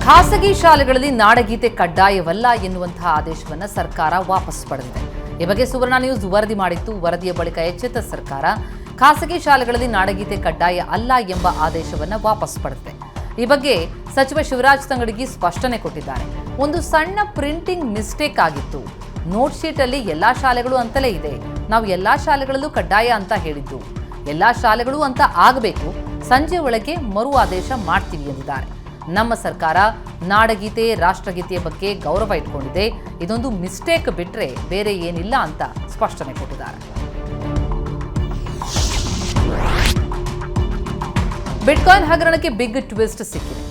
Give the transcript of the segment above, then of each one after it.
ಖಾಸಗಿ ಶಾಲೆಗಳಲ್ಲಿ ನಾಡಗೀತೆ ಕಡ್ಡಾಯವಲ್ಲ ಎನ್ನುವಂತಹ ಆದೇಶವನ್ನು ಸರ್ಕಾರ ವಾಪಸ್ ಪಡೆದಿದೆ. ಈ ಬಗ್ಗೆ ಸುವರ್ಣ ನ್ಯೂಸ್ ವರದಿ ಮಾಡಿತ್ತು. ವರದಿಯ ಬಳಿಕ ಎಚ್ಚೆತ್ತ ಸರ್ಕಾರ ಖಾಸಗಿ ಶಾಲೆಗಳಲ್ಲಿ ನಾಡಗೀತೆ ಕಡ್ಡಾಯ ಅಲ್ಲ ಎಂಬ ಆದೇಶವನ್ನು ವಾಪಸ್ ಪಡೆದಿದೆ. ಈ ಬಗ್ಗೆ ಸಚಿವ ಶಿವರಾಜ್ ತಂಗಡಗಿ ಸ್ಪಷ್ಟನೆ ಕೊಟ್ಟಿದ್ದಾರೆ. ಒಂದು ಸಣ್ಣ ಪ್ರಿಂಟಿಂಗ್ ಮಿಸ್ಟೇಕ್ ಆಗಿತ್ತು. ನೋಟ್ ಶೀಟ್ ಅಲ್ಲಿ ಎಲ್ಲಾ ಶಾಲೆಗಳು ಅಂತಲೇ ಇದೆ. ನಾವು ಎಲ್ಲಾ ಶಾಲೆಗಳಲ್ಲೂ ಕಡ್ಡಾಯ ಅಂತ ಹೇಳಿದ್ದು, ಎಲ್ಲಾ ಶಾಲೆಗಳು ಅಂತ ಆಗಬೇಕು. ಸಂಜೆ ಒಳಗೆ ಮರು ಆದೇಶ ಮಾಡ್ತೀವಿ ಎಂದಿದ್ದಾರೆ. ನಮ್ಮ ಸರ್ಕಾರ ನಾಡಗೀತೆ ರಾಷ್ಟ್ರಗೀತೆಯ ಬಗ್ಗೆ ಗೌರವ ಇಟ್ಕೊಂಡಿದೆ. ಇದೊಂದು ಮಿಸ್ಟೇಕ್ ಬಿಟ್ರೆ ಬೇರೆ ಏನಿಲ್ಲ ಅಂತ ಸ್ಪಷ್ಟನೆ ಕೊಟ್ಟಿದ್ದಾರೆ. ಬಿಟ್ಕಾಯಿನ್ ಹಗರಣಕ್ಕೆ ಬಿಗ್ ಟ್ವಿಸ್ಟ್ ಸಿಕ್ಕಿದೆ.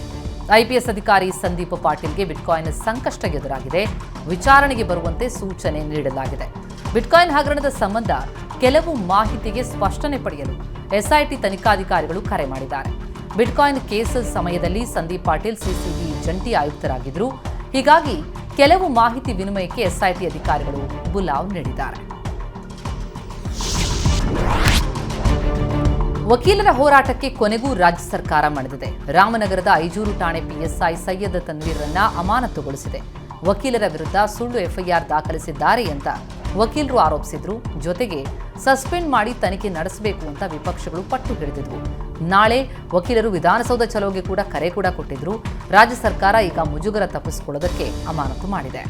ಐಪಿಎಸ್ ಅಧಿಕಾರಿ ಸಂದೀಪ್ ಪಾಟೀಲ್ಗೆ ಬಿಟ್ಕಾಯಿನ್ ಸಂಕಷ್ಟ ಎದುರಾಗಿದೆ. ವಿಚಾರಣೆಗೆ ಬರುವಂತೆ ಸೂಚನೆ ನೀಡಲಾಗಿದೆ. ಬಿಟ್ಕಾಯಿನ್ ಹಗರಣದ ಸಂಬಂಧ ಕೆಲವು ಮಾಹಿತಿಗೆ ಸ್ಪಷ್ಟನೆ ಪಡೆಯಲು ಎಸ್ಐಟಿ ತನಿಖಾಧಿಕಾರಿಗಳು ಕರೆ ಮಾಡಿದ್ದಾರೆ. ಬಿಟ್ಕಾಯಿನ್ ಕೇಸ್ ಸಮಯದಲ್ಲಿ ಸಂದೀಪ್ ಪಾಟೀಲ್ ಸಿಸಿಬಿ ಜಂಟಿ ಆಯುಕ್ತರಾಗಿದ್ದರು. ಹೀಗಾಗಿ ಕೆಲವು ಮಾಹಿತಿ ವಿನಿಮಯಕ್ಕೆ ಎಸ್ಐಟಿ ಅಧಿಕಾರಿಗಳು ಬುಲಾವ್ ನೀಡಿದ್ದಾರೆ. ವಕೀಲರ ಹೋರಾಟಕ್ಕೆ ಕೊನೆಗೂ ರಾಜ್ಯ ಸರ್ಕಾರ ಮಣಿದಿದೆ. ರಾಮನಗರದ ಐಜೂರು ಠಾಣೆ ಪಿಎಸ್ಐ ಸೈಯದ್ ತನ್ವೀರ್ರನ್ನ ಅಮಾನತುಗೊಳಿಸಿದೆ. ವಕೀಲರ ವಿರುದ್ಧ ಸುಳ್ಳು ಎಫ್ಐಆರ್ ದಾಖಲಿಸಿದ್ದಾರೆ ಅಂತ ವಕೀಲರು ಆರೋಪಿಸಿದ್ರು. ಜೊತೆಗೆ ಸಸ್ಪೆಂಡ್ ಮಾಡಿ ತನಿಖೆ ನಡೆಸಬೇಕು ಅಂತ ವಿಪಕ್ಷಗಳು ಪಟ್ಟು ಹಿಡಿದಿದ್ವು. ನಾಳೆ ವಕೀಲರು ವಿಧಾನಸೌಧ ಚಲೋಗೆ ಕೂಡ ಕರೆ ಕೊಟ್ಟಿದ್ರು. ರಾಜ್ಯ ಸರ್ಕಾರ ಈಗ ಮುಜುಗರ ತಪ್ಪಿಸಿಕೊಳ್ಳೋದಕ್ಕೆ ಅಮಾನತು ಮಾಡಿದೆ.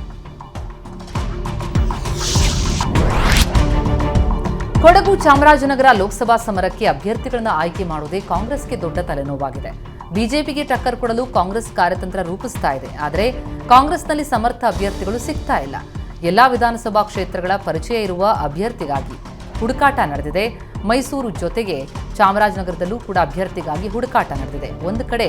ಕೊಡಗು ಚಾಮರಾಜನಗರ ಲೋಕಸಭಾ ಸಮರಕ್ಕೆ ಅಭ್ಯರ್ಥಿಗಳನ್ನು ಆಯ್ಕೆ ಮಾಡುವುದೇ ಕಾಂಗ್ರೆಸ್ಗೆ ದೊಡ್ಡ ತಲೆನೋವಾಗಿದೆ. ಬಿಜೆಪಿಗೆ ಟಕ್ಕರ್ ಕೊಡಲು ಕಾಂಗ್ರೆಸ್ ಕಾರ್ಯತಂತ್ರ ರೂಪಿಸ್ತಾ ಇದೆ. ಆದರೆ ಕಾಂಗ್ರೆಸ್ನಲ್ಲಿ ಸಮರ್ಥ ಅಭ್ಯರ್ಥಿಗಳು ಸಿಗ್ತಾ ಇಲ್ಲ. ಎಲ್ಲಾ ವಿಧಾನಸಭಾ ಕ್ಷೇತ್ರಗಳ ಪರಿಚಯ ಇರುವ ಅಭ್ಯರ್ಥಿಗಾಗಿ ಹುಡುಕಾಟ ನಡೆದಿದೆ. ಮೈಸೂರು ಜೊತೆಗೆ ಚಾಮರಾಜನಗರದಲ್ಲೂ ಕೂಡ ಅಭ್ಯರ್ಥಿಗಾಗಿ ಹುಡುಕಾಟ ನಡೆದಿದೆ. ಒಂದು ಕಡೆ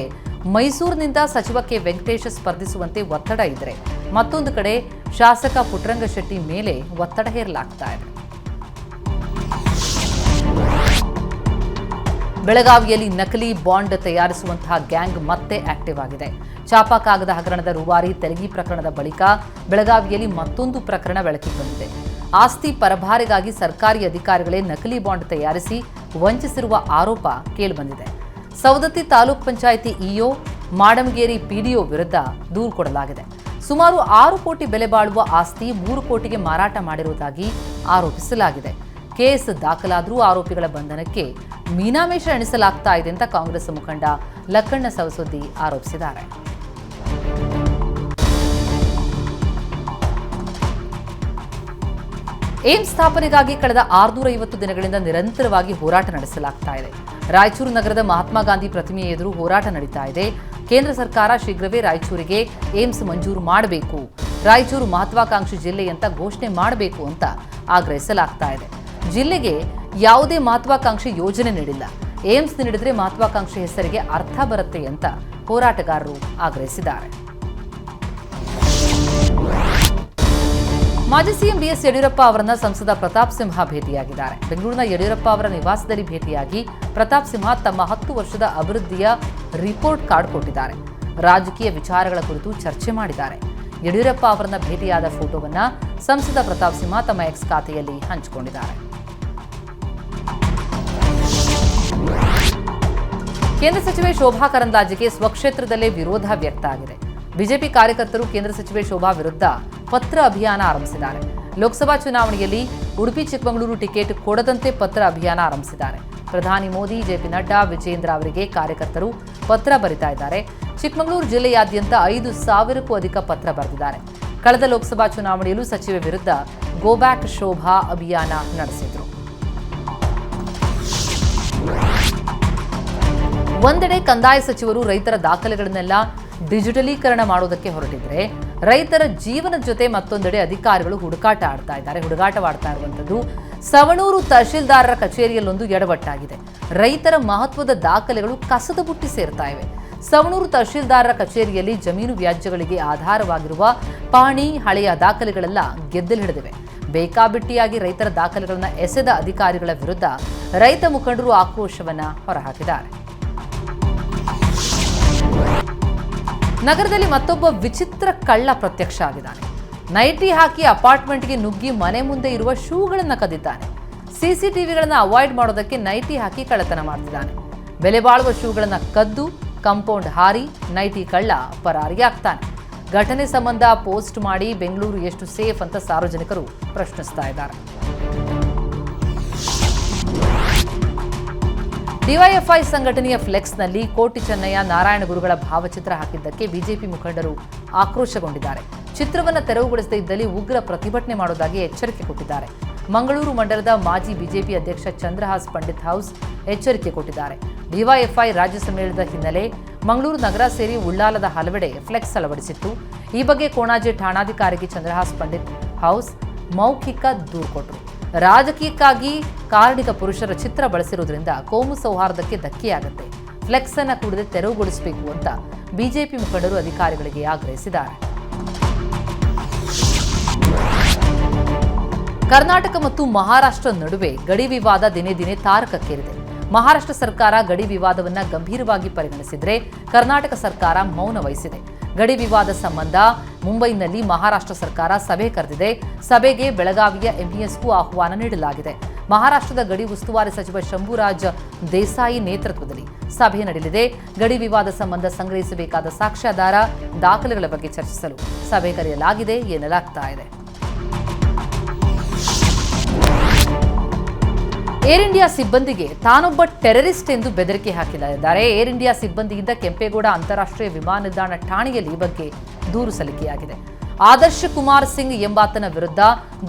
ಮೈಸೂರಿನಿಂದ ಸಚಿವ ಕೆ ವೆಂಕಟೇಶ್ ಸ್ಪರ್ಧಿಸುವಂತೆ ಒತ್ತಡ ಇದ್ದರೆ, ಮತ್ತೊಂದು ಕಡೆ ಶಾಸಕ ಪುಟ್ಟರಂಗಶೆಟ್ಟಿ ಮೇಲೆ ಒತ್ತಡ ಹೇರಲಾಗ್ತಾ ಇದೆ. ಬೆಳಗಾವಿಯಲ್ಲಿ ನಕಲಿ ಬಾಂಡ್ ತಯಾರಿಸುವಂತಹ ಗ್ಯಾಂಗ್ ಮತ್ತೆ ಆಕ್ಟಿವ್ ಆಗಿದೆ. ಚಾಪಾ ಕಾಗದ ಹಗರಣದ ರೂವಾರಿ ತೆಲಗಿ ಪ್ರಕರಣದ ಬಳಿಕ ಬೆಳಗಾವಿಯಲ್ಲಿ ಮತ್ತೊಂದು ಪ್ರಕರಣ ಬೆಳಕಿಗೆ ಬಂದಿದೆ. ಆಸ್ತಿ ಪರಭಾರೆಗಾಗಿ ಸರ್ಕಾರಿ ಅಧಿಕಾರಿಗಳೇ ನಕಲಿ ಬಾಂಡ್ ತಯಾರಿಸಿ ವಂಚಿಸಿರುವ ಆರೋಪ ಕೇಳಿಬಂದಿದೆ. ಸವದತ್ತಿ ತಾಲೂಕ್ ಪಂಚಾಯಿತಿ ಇಒ, ಮಾಡಮಗೇರಿ ಪಿಡಿಒ ವಿರುದ್ಧ ದೂರು ಕೊಡಲಾಗಿದೆ. ಸುಮಾರು 6 ಕೋಟಿ ಬೆಲೆ ಬಾಳುವ ಆಸ್ತಿ 3 ಕೋಟಿಗೆ ಮಾರಾಟ ಮಾಡಿರುವುದಾಗಿ ಆರೋಪಿಸಲಾಗಿದೆ. ಕೇಸ್ ದಾಖಲಾದರೂ ಆರೋಪಿಗಳ ಬಂಧನಕ್ಕೆ ಮೀನಾಮೇಷ ಎಣಿಸಲಾಗ್ತಾ ಇದೆ ಅಂತ ಕಾಂಗ್ರೆಸ್ ಮುಖಂಡ ಲಕ್ಕಣ್ಣ ಸವಸುದ್ದಿ ಆರೋಪಿಸಿದ್ದಾರೆ. ಏಮ್ಸ್ ಸ್ಥಾಪನೆಗಾಗಿ ಕಳೆದ 650 ದಿನಗಳಿಂದ ನಿರಂತರವಾಗಿ ಹೋರಾಟ ನಡೆಸಲಾಗ್ತಾ ಇದೆ. ರಾಯಚೂರು ನಗರದ ಮಹಾತ್ಮ ಗಾಂಧಿ ಪ್ರತಿಮೆಯ ಎದುರು ಹೋರಾಟ ನಡೀತಾ ಇದೆ. ಕೇಂದ್ರ ಸರ್ಕಾರ ಶೀಘ್ರವೇ ರಾಯಚೂರಿಗೆ ಏಮ್ಸ್ ಮಂಜೂರು ಮಾಡಬೇಕು, ರಾಯಚೂರು ಮಹತ್ವಾಕಾಂಕ್ಷಿ ಜಿಲ್ಲೆ ಅಂತ ಘೋಷಣೆ ಮಾಡಬೇಕು ಅಂತ ಆಗ್ರಹಿಸಲಾಗ್ತಾ ಇದೆ. ಜಿಲ್ಲೆಗೆ ಯಾವುದೇ ಮಹತ್ವಾಕಾಂಕ್ಷಿ ಯೋಜನೆ ನೀಡಿಲ್ಲ. ಏಮ್ಸ್ ನೀಡಿದ್ರೆ ಮಹತ್ವಾಕಾಂಕ್ಷಿ ಹೆಸರಿಗೆ ಅರ್ಥ ಬರುತ್ತೆ ಅಂತ ಹೋರಾಟಗಾರರು ಆಗ್ರಹಿಸಿದ್ದಾರೆ. ಮಾಜಿ ಸಿಎಂ ಬಿಎಸ್ ಯಡಿಯೂರಪ್ಪ ಅವರನ್ನ ಸಂಸದ ಪ್ರತಾಪ್ ಸಿಂಹ ಭೇಟಿಯಾಗಿದ್ದಾರೆ. ಬೆಂಗಳೂರಿನ ಯಡಿಯೂರಪ್ಪ ಅವರ ನಿವಾಸದಲ್ಲಿ ಭೇಟಿಯಾಗಿ ಪ್ರತಾಪ್ ಸಿಂಹ ತಮ್ಮ 10 ವರ್ಷದ ಅಭಿವೃದ್ಧಿಯ ರಿಪೋರ್ಟ್ ಕಾರ್ಡ್ ಕೊಟ್ಟಿದ್ದಾರೆ. ರಾಜಕೀಯ ವಿಚಾರಗಳ ಕುರಿತು ಚರ್ಚೆ ಮಾಡಿದ್ದಾರೆ. ಯಡಿಯೂರಪ್ಪ ಅವರನ್ನ ಭೇಟಿಯಾದ ಫೋಟೋವನ್ನ ಸಂಸದ ಪ್ರತಾಪ್ ಸಿಂಹ ತಮ್ಮ ಎಕ್ಸ್ ಖಾತೆಯಲ್ಲಿ ಹಂಚಿಕೊಂಡಿದ್ದಾರೆ. ಕೇಂದ್ರ ಸಚಿವೆ ಶೋಭಾ ಕರಂದ್ಲಾಜೆಗೆ ಸ್ವಕ್ಷೇತ್ರದಲ್ಲೇ ವಿರೋಧ ವ್ಯಕ್ತ ಆಗಿದೆ. ಬಿಜೆಪಿ ಕಾರ್ಯಕರ್ತರು ಕೇಂದ್ರ ಸಚಿವೆ ಶೋಭಾ ವಿರುದ್ಧ ಪತ್ರ ಅಭಿಯಾನ ಆರಂಭಿಸಿದ್ದಾರೆ. ಲೋಕಸಭಾ ಚುನಾವಣೆಯಲ್ಲಿ ಉಡುಪಿ ಚಿಕ್ಕಮಗಳೂರು ಟಿಕೆಟ್ ಕೊಡದಂತೆ ಪತ್ರ ಅಭಿಯಾನ ಆರಂಭಿಸಿದ್ದಾರೆ. ಪ್ರಧಾನಿ ಮೋದಿ, ಜೆಪಿ ನಡ್ಡಾ, ವಿಜೇಂದ್ರ ಅವರಿಗೆ ಕಾರ್ಯಕರ್ತರು ಪತ್ರ ಬರೀತಾ ಇದ್ದಾರೆ. ಚಿಕ್ಕಮಗಳೂರು ಜಿಲ್ಲೆಯಾದ್ಯಂತ 5,000ಕ್ಕೂ ಅಧಿಕ ಪತ್ರ ಬರೆದಿದ್ದಾರೆ. ಕಳೆದ ಲೋಕಸಭಾ ಚುನಾವಣೆಯಲ್ಲೂ ಸಚಿವೆ ವಿರುದ್ಧ ಗೋ ಬ್ಯಾಕ್ ಶೋಭಾ ಅಭಿಯಾನ ನಡೆಸಿದ್ರು. ಒಂದೆಡೆ ಕಂದಾಯ ಸಚಿವರು ರೈತರ ದಾಖಲೆಗಳನ್ನೆಲ್ಲ ಡಿಜಿಟಲೀಕರಣ ಮಾಡೋದಕ್ಕೆ ಹೊರಟಿದ್ರೆ, ರೈತರ ಜೀವನದ ಜೊತೆ ಮತ್ತೊಂದೆಡೆ ಅಧಿಕಾರಿಗಳು ಹುಡುಗಾಟವಾಡ್ತಾ ಇರುವಂಥದ್ದು ಸವಣೂರು ತಹಶೀಲ್ದಾರರ ಕಚೇರಿಯಲ್ಲೊಂದು ಎಡವಟ್ಟಾಗಿದೆ. ರೈತರ ಮಹತ್ವದ ದಾಖಲೆಗಳು ಕಸದ ಬುಟ್ಟಿ ಸೇರ್ತಾ ಇವೆ. ಸವಣೂರು ತಹಶೀಲ್ದಾರರ ಕಚೇರಿಯಲ್ಲಿ ಜಮೀನು ವ್ಯಾಜ್ಯಗಳಿಗೆ ಆಧಾರವಾಗಿರುವ ಪಹಣಿ, ಹಳೆಯ ದಾಖಲೆಗಳೆಲ್ಲ ಗೆದ್ದಲು ಹಿಡಿದಿವೆ. ಬೇಕಾಬಿಟ್ಟಿಯಾಗಿ ರೈತರ ದಾಖಲೆಗಳನ್ನು ಎಸೆದ ಅಧಿಕಾರಿಗಳ ವಿರುದ್ಧ ರೈತ ಮುಖಂಡರು ಆಕ್ರೋಶವನ್ನ ಹೊರಹಾಕಿದ್ದಾರೆ. ನಗರದಲ್ಲಿ ಮತ್ತೊಬ್ಬ ವಿಚಿತ್ರ ಕಳ್ಳ ಪ್ರತ್ಯಕ್ಷ ಆಗಿದ್ದಾನೆ. ನೈಟಿ ಹಾಕಿ ಅಪಾರ್ಟ್ಮೆಂಟ್ಗೆ ನುಗ್ಗಿ ಮನೆ ಮುಂದೆ ಇರುವ ಶೂಗಳನ್ನು ಕದ್ದಿದ್ದಾನೆ. ಸಿಸಿಟಿವಿಗಳನ್ನು ಅವಾಯ್ಡ್ ಮಾಡೋದಕ್ಕೆ ನೈಟಿ ಹಾಕಿ ಕಳ್ಳತನ ಮಾಡ್ತಿದ್ದಾನೆ. ಬೆಲೆ ಬಾಳುವ ಶೂಗಳನ್ನು ಕದ್ದು ಕಾಂಪೌಂಡ್ ಹಾರಿ ನೈಟಿ ಕಳ್ಳ ಪರಾರಿಯಾಗ್ತಾನೆ. ಘಟನೆ ಸಂಬಂಧ ಪೋಸ್ಟ್ ಮಾಡಿ ಬೆಂಗಳೂರು ಎಷ್ಟು ಸೇಫ್ ಅಂತ ಸಾರ್ವಜನಿಕರು ಪ್ರಶ್ನಿಸ್ತಾ ಇದ್ದಾರೆ. ಡಿವೈಎಫ್ಐ ಸಂಘಟನೆಯ ಫ್ಲೆಕ್ಸ್ನಲ್ಲಿ ಕೋಟಿ ಚೆನ್ನಯ್ಯ ನಾರಾಯಣ ಗುರುಗಳ ಭಾವಚಿತ್ರ ಹಾಕಿದ್ದಕ್ಕೆ ಬಿಜೆಪಿ ಮುಖಂಡರು ಆಕ್ರೋಶಗೊಂಡಿದ್ದಾರೆ. ಚಿತ್ರವನ್ನು ತೆರವುಗೊಳಿಸದೇ ಇದ್ದಲ್ಲಿ ಉಗ್ರ ಪ್ರತಿಭಟನೆ ಮಾಡುವುದಾಗಿ ಎಚ್ಚರಿಕೆ ಕೊಟ್ಟಿದ್ದಾರೆ. ಮಂಗಳೂರು ಮಂಡಲದ ಮಾಜಿ ಬಿಜೆಪಿ ಅಧ್ಯಕ್ಷ ಚಂದ್ರಹಾಸ್ ಪಂಡಿತ್ ಹೌಸ್ ಎಚ್ಚರಿಕೆ ಕೊಟ್ಟಿದ್ದಾರೆ. ಡಿವೈಎಫ್ಐ ರಾಜ್ಯ ಸಮ್ಮೇಳನದ ಹಿನ್ನೆಲೆ ಮಂಗಳೂರು ನಗರ ಸೇರಿ ಉಳ್ಳಾಲದ ಹಲವೆಡೆ ಫ್ಲೆಕ್ಸ್ ಅಳವಡಿಸಿತ್ತು. ಈ ಬಗ್ಗೆ ಕೋಣಾಜೆ ಠಾಣಾಧಿಕಾರಿಗೆ ಚಂದ್ರಹಾಸ್ ಪಂಡಿತ್ ಹೌಸ್ ಮೌಖಿಕ ದೂರು ಕೊಟ್ಟರು. ರಾಜಕೀಯಕ್ಕಾಗಿ ಕಾರ್ಣಿಕ ಪುರುಷರ ಚಿತ್ರ ಬಳಸಿರುವುದರಿಂದ ಕೋಮು ಸೌಹಾರ್ದಕ್ಕೆ ಧಕ್ಕೆಯಾಗುತ್ತೆ. ಫ್ಲೆಕ್ಸ್ ಅನ್ನು ಕೂಡದೆ ತೆರವುಗೊಳಿಸಬೇಕು ಅಂತ ಬಿಜೆಪಿ ಮುಖಂಡರು ಅಧಿಕಾರಿಗಳಿಗೆ ಆಗ್ರಹಿಸಿದ್ದಾರೆ. ಕರ್ನಾಟಕ ಮತ್ತು ಮಹಾರಾಷ್ಟ್ರ ನಡುವೆ ಗಡಿ ವಿವಾದ ದಿನೇ ದಿನೇ ತಾರಕಕ್ಕೇರಿದೆ. ಮಹಾರಾಷ್ಟ್ರ ಸರ್ಕಾರ ಗಡಿ ವಿವಾದವನ್ನು ಗಂಭೀರವಾಗಿ ಪರಿಗಣಿಸಿದರೆ ಕರ್ನಾಟಕ ಸರ್ಕಾರ ಮೌನ ವಹಿಸಿದೆ. ಗಡಿ ವಿವಾದ ಸಂಬಂಧ ಮುಂಬೈನಲ್ಲಿ ಮಹಾರಾಷ್ಟ್ರ ಸರ್ಕಾರ ಸಭೆ ಕರೆದಿದೆ. ಸಭೆಗೆ ಬೆಳಗಾವಿಯ ಎಂಇಎಸ್ಗೂ ಆಹ್ವಾನ ನೀಡಲಾಗಿದೆ. ಮಹಾರಾಷ್ಟ್ರದ ಗಡಿ ಉಸ್ತುವಾರಿ ಸಚಿವ ಶಂಭುರಾಜ್ ದೇಸಾಯಿ ನೇತೃತ್ವದಲ್ಲಿ ಸಭೆ ನಡೆಯಲಿದೆ. ಗಡಿ ವಿವಾದ ಸಂಬಂಧ ಸಂಗ್ರಹಿಸಬೇಕಾದ ಸಾಕ್ಷ್ಯಾಧಾರ ದಾಖಲೆಗಳ ಬಗ್ಗೆ ಚರ್ಚಿಸಲು ಸಭೆ ಕರೆಯಲಾಗಿದೆ ಎನ್ನಲಾಗ್ತಾ ಇದೆ. ಏರ್ ಇಂಡಿಯಾ ಸಿಬ್ಬಂದಿಗೆ ತಾನೊಬ್ಬ ಟೆರರಿಸ್ಟ್ ಎಂದು ಬೆದರಿಕೆ ಹಾಕಿದ್ದಾರೆ. ಏರ್ ಇಂಡಿಯಾ ಸಿಬ್ಬಂದಿಯಿಂದ ಕೆಂಪೇಗೌಡ ಅಂತಾರಾಷ್ಟ್ರೀಯ ವಿಮಾನ ನಿಲ್ದಾಣ ಠಾಣೆಯಲ್ಲಿ ಈ ಬಗ್ಗೆ ದೂರು ಸಲ್ಲಿಕೆಯಾಗಿದೆ. ಆದರ್ಶ್ ಕುಮಾರ್ ಸಿಂಗ್ ಎಂಬಾತನ ವಿರುದ್ಧ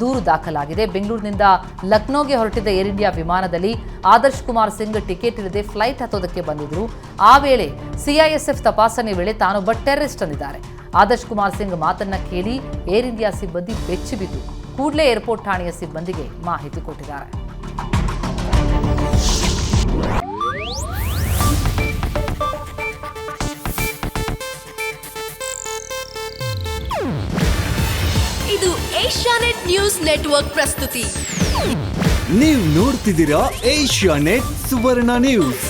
ದೂರು ದಾಖಲಾಗಿದೆ. ಬೆಂಗಳೂರಿನಿಂದ ಲಕ್ನೋಗೆ ಹೊರಟಿದ್ದ ಏರ್ ಇಂಡಿಯಾ ವಿಮಾನದಲ್ಲಿ ಆದರ್ಶ್ ಕುಮಾರ್ ಸಿಂಗ್ ಟಿಕೆಟ್ ಇಲ್ಲದೆ ಫ್ಲೈಟ್ ಹತ್ತೋದಕ್ಕೆ ಬಂದಿದ್ರು. ಆ ವೇಳೆ ಸಿಐಎಸ್ಎಫ್ ತಪಾಸಣೆ ವೇಳೆ ತಾನೊಬ್ಬ ಟೆರರಿಸ್ಟ್ ಅಂದಿದ್ದಾರೆ. ಆದರ್ಶ್ ಕುಮಾರ್ ಸಿಂಗ್ ಮಾತನ್ನ ಕೇಳಿ ಏರ್ ಇಂಡಿಯಾ ಸಿಬ್ಬಂದಿ ಬೆಚ್ಚಿಬಿದ್ದು ಕೂಡಲೇ ಏರ್ಪೋರ್ಟ್ ಠಾಣೆಯ ಸಿಬ್ಬಂದಿಗೆ ಮಾಹಿತಿ ಕೊಟ್ಟಿದ್ದಾರೆ. ಇದು ಏಷ್ಯಾನೆಟ್ ನ್ಯೂಸ್ ನೆಟ್ವರ್ಕ್ ಪ್ರಸ್ತುತಿ. ನೀವು ನೋಡ್ತಿದ್ದೀರಾ ಏಷ್ಯಾನೆಟ್ ಸುವರ್ಣ ನ್ಯೂಸ್.